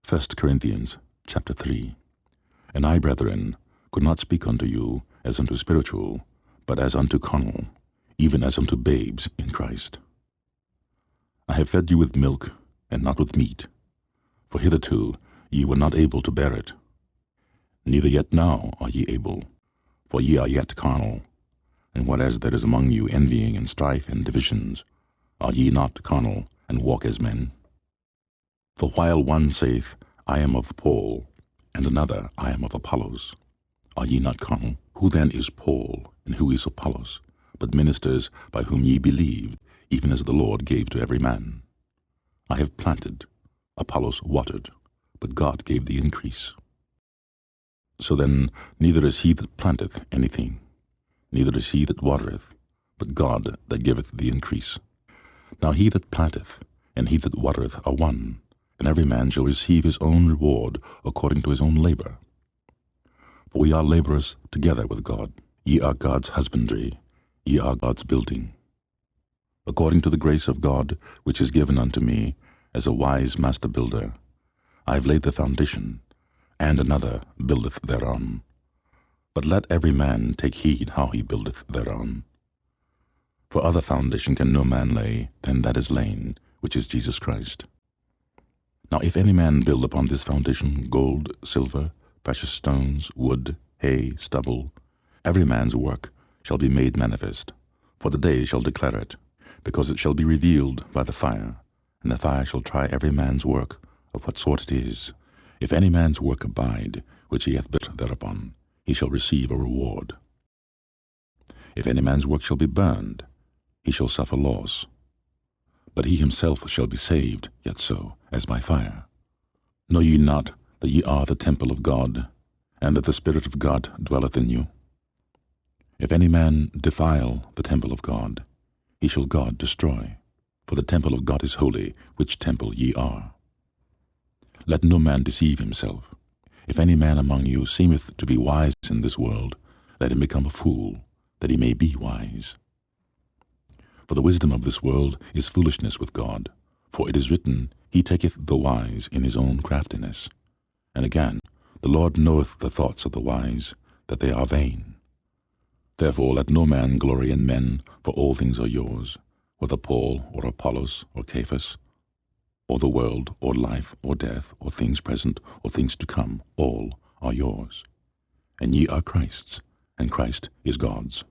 Corinthian chapter 3. And I, brethren, could not speak unto you as unto spiritual, but as unto carnal, even as unto babes in Christ. I have fed you with milk, and not with meat, for hitherto ye were not able to bear it. Neither yet now are ye able, for ye are yet carnal. And whereas there is among you envying and strife and divisions, are ye not carnal, and walk as men? For while one saith, I am of Paul, and another, I am of Apollos, are ye not carnal? Who then is Paul, and who is Apollos, but ministers by whom ye believed, even as the Lord gave to every man? I have planted, Apollos watered, but God gave the increase. So then neither is he that planteth anything, neither is he that watereth, but God that giveth the increase. Now he that planteth and he that watereth are one, and every man shall receive his own reward according to his own labor. For we are laborers together with God. Ye are God's husbandry, ye are God's building. According to the grace of God which is given unto me, as a wise master builder, I have laid the foundation, and another buildeth thereon. But let every man take heed how he buildeth thereon. For other foundation can no man lay than that is laid, which is Jesus Christ. Now if any man build upon this foundation gold, silver, precious stones, wood, hay, stubble, every man's work shall be made manifest, for the day shall declare it, because it shall be revealed by the fire, and the fire shall try every man's work of what sort it is. If any man's work abide, which he hath built thereupon, he shall receive a reward. If any man's work shall be burned, he shall suffer loss. But he himself shall be saved, yet so, as by fire. Know ye not that ye are the temple of God, and that the Spirit of God dwelleth in you? If any man defile the temple of God, he shall God destroy. For the temple of God is holy, which temple ye are. Let no man deceive himself. If any man among you seemeth to be wise in this world, let him become a fool, that he may be wise. For the wisdom of this world is foolishness with God. For it is written, He taketh the wise in his own craftiness. And again, the Lord knoweth the thoughts of the wise, that they are vain. Therefore let no man glory in men, for all things are yours, whether Paul, or Apollos, or Cephas, or the world, or life, or death, or things present, or things to come, all are yours. And ye are Christ's, and Christ is God's.